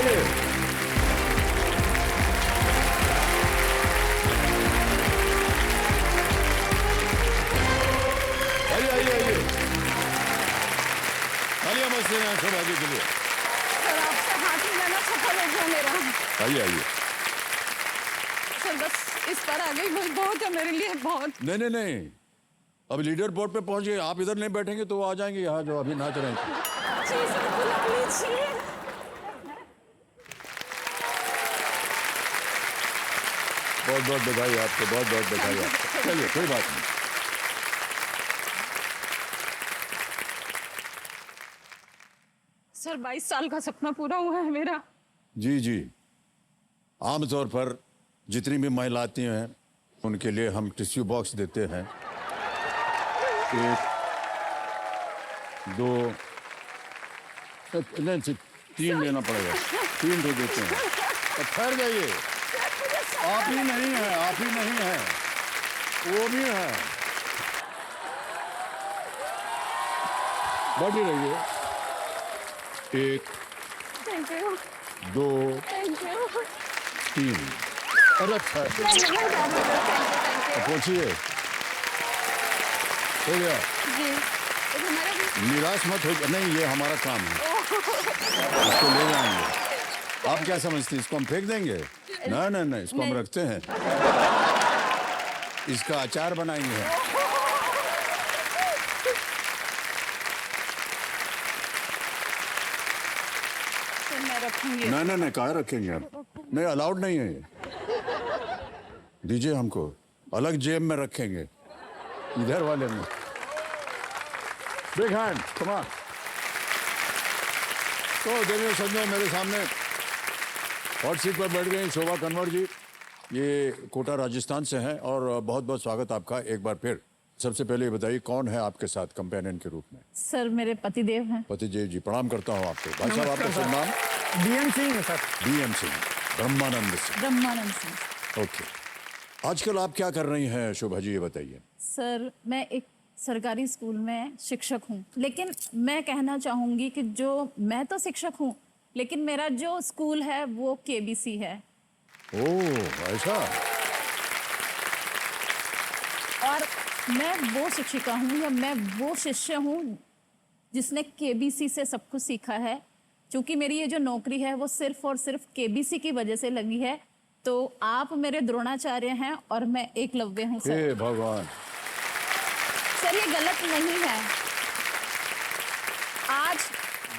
आइए। आइए आइए आइए, तालियां बजते हैं शोभा जी के लिए। सर आपसे हाथ मिलाना सफल हो गया मेरा। आइए आइए। सर बस इस पर आ गई बस बहुत है मेरे लिए, बहुत। नहीं नहीं नहीं, अब लीडर बोर्ड पे पहुंच गए, आप इधर नहीं बैठेंगे तो वो आ जाएंगे यहाँ जो अभी नाच रहे हैं। जी सर बुला लीजिए। बहुत बहुत बधाई आपको, बहुत बहुत बधाई आपको। चलिए कोई बात नहीं। सर 22 साल का सपना पूरा हुआ है मेरा। जी जी, आमतौर पर जितनी भी महिलाएं आती हैं उनके लिए हम टिश्यू बॉक्स देते हैं। 1 2 नहीं 3 लेना पड़ेगा, 3 दे देते हैं। तो ठहर जाइए, आप ही नहीं है, आप ही नहीं है, वो भी है। बैठी रहिए। 1 थैंक यू 2 थैंक यू। 3। अरे पूछिए, हो गया। जी हमारा भी। निराश मत हो, नहीं ये हमारा काम है, इसको ले जाएंगे। आप क्या समझते हैं इसको हम फेंक देंगे? नहीं नहीं नहीं, इसको हम रखते हैं, इसका अचार बनाएंगे हम। सर मैं रखूंगी। नहीं नहीं नहीं, कहाँ रखेंगे हम? नहीं, अलाउड नहीं है ये। दीजिए हमको, अलग जेब में रखेंगे, इधर वाले में। Big hand, come on. तो देखिए संजय मेरे सामने हॉट सीट पर बैठ गए शोभा कन्वर जी, ये कोटा राजस्थान से हैं और बहुत बहुत स्वागत आपका एक बार फिर। सबसे पहले ये बताइए कौन है आपके साथ कंपेनियन के रूप में? सर मेरे पतिदेव हैं। पतिदेव जी, प्रणाम करता हूँ आपको। भाई साहब आपका शुभ नाम? डीएम सिंह है सर। डीएम सिंह, ब्रह्मानंद सिंह। ब्रह्मानंद सिंह। ओके, आजकल आप क्या कर रही हैं शोभा जी, ये बताइए। सर मैं एक सरकारी स्कूल में शिक्षक हूँ, लेकिन मैं कहना चाहूँगी कि जो मैं तो शिक्षक हूँ लेकिन मेरा जो स्कूल है वो केबीसी है। ओह ऐसा। और मैं वो शिक्षिका हूँ या मैं वो शिष्य हूँ जिसने केबीसी से सब कुछ सीखा है। क्योंकि मेरी ये जो नौकरी है वो सिर्फ और सिर्फ केबीसी की वजह से लगी है। तो आप मेरे द्रोणाचार्य हैं और मैं एकलव्य हूँ सर। हे भगवान। सर ये गलत नहीं है। आज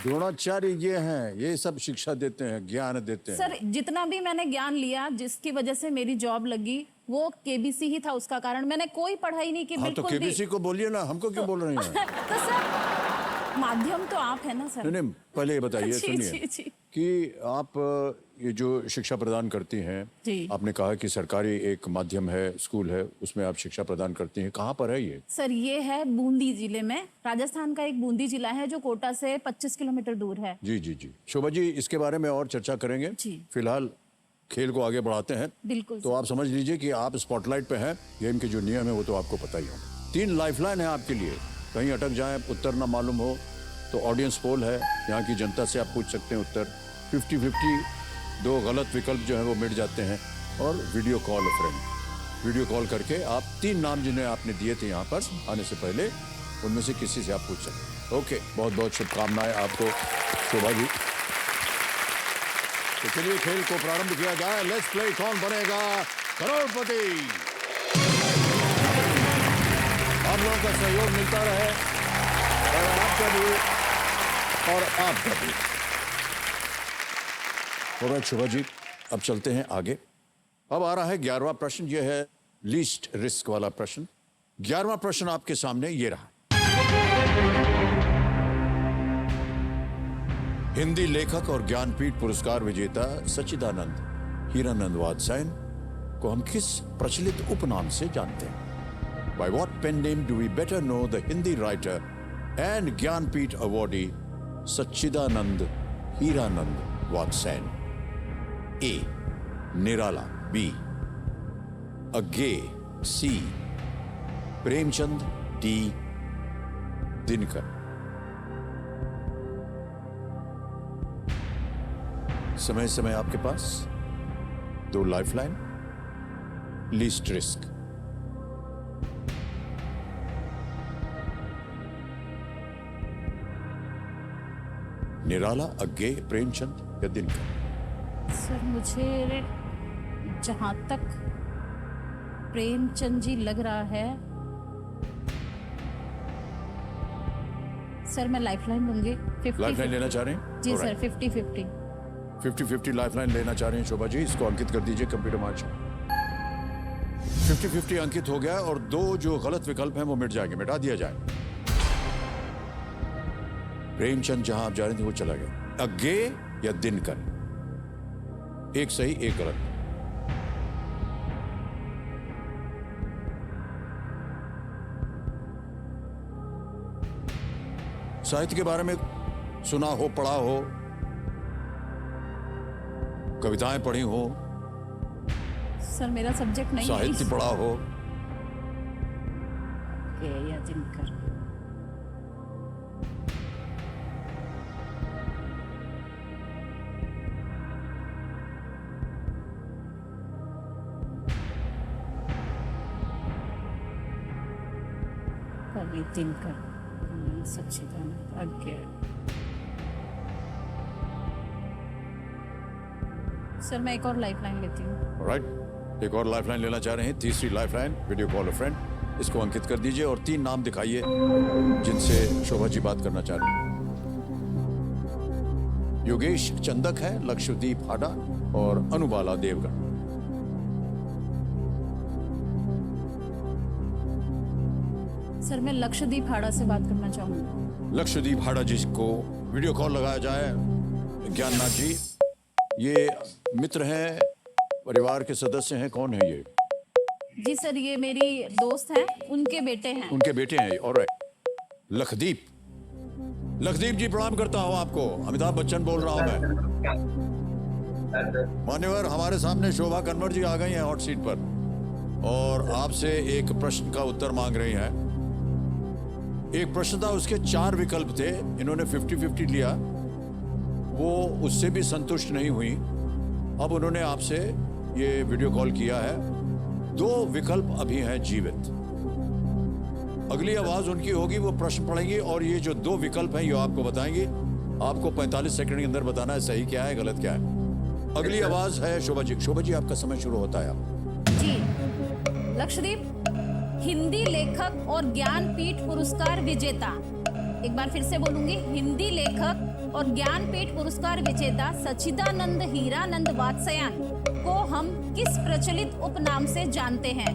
द्रोणाचार्य ये हैं, ये सब शिक्षा देते हैं, ज्ञान देते हैं। सर जितना भी मैंने ज्ञान लिया जिसकी वजह से मेरी जॉब लगी वो केबीसी ही था उसका कारण। मैंने कोई पढ़ाई नहीं की। हाँ तो बिल्कुल केबीसी को बोलिए ना, हमको क्यों बोल रही हैं? तो सर माध्यम तो आप है ना सर। नहीं नहीं, पहले ये बताइए, जी, सुनिए जी, जी। कि आप ये जो शिक्षा प्रदान करती हैं, जी। आपने कहा कि सरकारी एक माध्यम है, स्कूल है, उसमें आप शिक्षा प्रदान करती हैं। कहाँ पर है ये? सर ये है बूंदी जिले में, राजस्थान का एक बूंदी जिला है जो कोटा से 25 किलोमीटर दूर है। जी जी जी। शोभा जी इसके बारे में और चर्चा करेंगे, जी। फिलहाल खेल को आगे बढ़ाते हैं। बिल्कुल तो आप समझ लीजिए कि आप स्पॉटलाइट पे हैं, गेम के जो नियम है वो तो आपको पता ही होगा। 3 लाइफलाइन है आपके लिए, कहीं अटक जाए, उत्तर ना मालूम हो तो ऑडियंस पोल है, यहाँ की जनता से आप पूछ सकते हैं उत्तर। 50-50, 2 गलत विकल्प जो है वो मिट जाते हैं। और video call friend, video call करके आप 3 नाम जिन्हें आपने दिए थे यहाँ पर आने से पहले, उनमें से किसी से आप पूछ सकते हैं। ओके, बहुत बहुत शुभकामनाएं आपको शोभा जी। तो चलिए खेल को प्रारंभ किया जाए। लेट्स प्ले कौन बनेगा करोड़पति। आप लोगों का सहयोग मिलता रहे और आपका भी और आपका भी। और शोभा जी अब चलते हैं आगे। अब आ रहा है 11वां प्रश्न, यह है लीस्ट रिस्क वाला प्रश्न। 11वां प्रश्न आपके सामने ये रहा। हिंदी लेखक और ज्ञानपीठ पुरस्कार विजेता सच्चिदानंद हीरानंद वात्स्यायन को हम किस प्रचलित उपनाम से जानते हैं? By what pen name do we better know the Hindi writer and Jnanpith awardee Sachchidanand Hiranand Vatsyayan? A. Nirala, B. Agyeya, C. Premchand, D. Dinkar. समय समय आपके पास 2 लाइफलाइन, लीस्ट रिस्क। निराला, अज्ञे, प्रेमचंद या दिनकर? सर मुझे जहां तक प्रेमचंद जी लग रहा है, सर मैं लाइफलाइन लूंगी। 50 लाइफलाइन लेना चाह रहे हैं? जी Alright. सर 50-50। 50-50 लाइफलाइन लेना चाह रहे हैं शोभा जी, इसको अंकित कर दीजिए कंप्यूटर मार्च। 50-50 अंकित हो गया और 2 जो गलत विकल्प हैं वो मिट जाएंगे, मिटा दिया जाए। प्रेमचंद जहां आप जा रहे थे वो चला गया। अज्ञे या दिनकर? 1 सही 1 गलत। साहित्य के बारे में सुना हो, पढ़ा हो, कविताएं पढ़ी हो, सर मेरा सब्जेक्ट नहीं साहित्य पढ़ा हो? है या दिनकर। कवि दिनकर, सच्चिदानंद, अज्ञे। सर मैं एक और लाइफलाइन लेती हूँ। राइट, एक और लाइफलाइन लेना चाह रहे हैं। तीसरी लाइफलाइन, वीडियो कॉल अ फ्रेंड, इसको अंकित कर दीजिए और 3 नाम दिखाइए जिनसे शोभा जी बात करना चाह रहे हैं। योगेश चंदक है, लक्षदीप हाडा और अनुबाला देवगन। सर मैं लक्षदीप हाड़ा से बात करना चाहूंगी। लक्षदीप हाडा जी को वीडियो कॉल लगाया जाए। ज्ञाननाथ जी, ये मित्र हैं, परिवार के सदस्य हैं, कौन है ये? जी सर ये मेरी दोस्त हैं, उनके बेटे हैं। उनके बेटे हैं। ऑलराइट, लक्षदीप। लक्षदीप जी प्रणाम करता हूं आपको, अमिताभ बच्चन बोल रहा हूं मैं। मान्यवर, हमारे सामने शोभा कन्वर जी आ गई हैं हॉट सीट पर और आपसे एक प्रश्न का उत्तर मांग रही हैं। एक प्रश्न था, उसके 4 विकल्प थे, इन्होंने 50-50 लिया, वो उससे भी संतुष्ट नहीं हुई। अब उन्होंने आपसे ये वीडियो कॉल किया है। 2 विकल्प अभी हैं जीवित। अगली आवाज उनकी होगी, वो प्रश्न पढ़ेंगी और ये जो 2 विकल्प हैं ये आपको बताएंगी। आपको 45 सेकंड के अंदर बताना है सही क्या है, गलत क्या है। अगली आवाज है शोभा जी। शोभा जी, आपका समय शुरू होता है। जी लक्षदीप, हिंदी लेखक और ज्ञानपीठ पुरस्कार विजेता, एक बार फिर से बोलूंगी, हिंदी लेखक और ज्ञानपीठ पुरस्कार विजेता सच्चिदानंद हीरानंद वात्स्यायन को हम किस प्रचलित उपनाम से जानते हैं?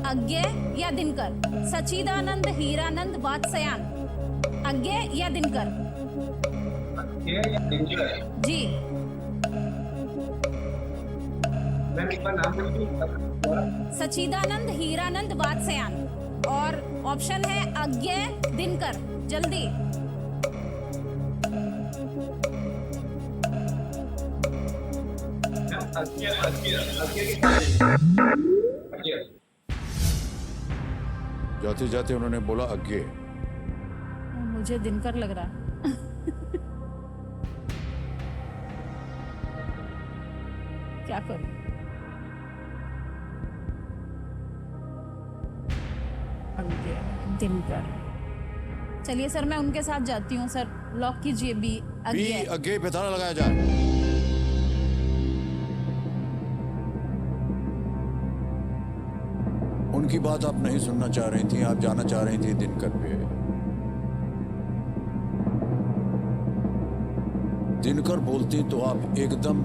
अज्ञे या दिनकर? सच्चिदानंद हीरानंद वात्स्यायन, अज्ञे या दिनकर? जी सच्चिदानंद हीरानंद वात्स्यायन और ऑप्शन है अज्ञे, दिनकर। जल्दी। जाते जाते उन्होंने बोला अज्ञे। मुझे दिनकर लग रहा है। क्या करूं? अज्ञे, दिनकर। चलिए सर मैं उनके साथ जाती हूँ। सर लॉक कीजिए बी, अज्ञे। अज्ञे पे ताला लगाया जाए। उनकी बात आप नहीं सुनना चाह रही थी, आप जाना चाह रही थी दिनकर पे। दिनकर बोलती तो आप एकदम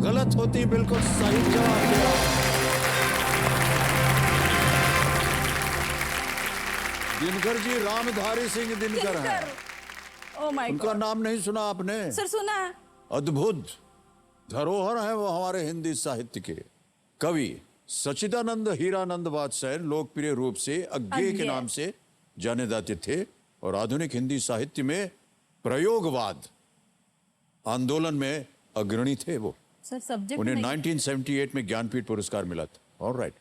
गलत होती। बिल्कुल सही जवाब दिया। दिनकर जी रामधारी सिंह दिनकर है। ओह माय उनका गॉड। नाम नहीं सुना आपने? सर सुना है। अद्भुत धरोहर है वो हमारे हिंदी साहित्य के। कवि सच्चिदानंद हीरानंद वात्स्यायन लोकप्रिय रूप से अज्ञे के नाम से जाने जाते थे और आधुनिक हिंदी साहित्य में प्रयोगवाद आंदोलन में अग्रणी थे वो। सर सब्जेक्ट उन्हें नहीं। 1978 में ज्ञानपीठ पुरस्कार मिला था। ऑलराइट,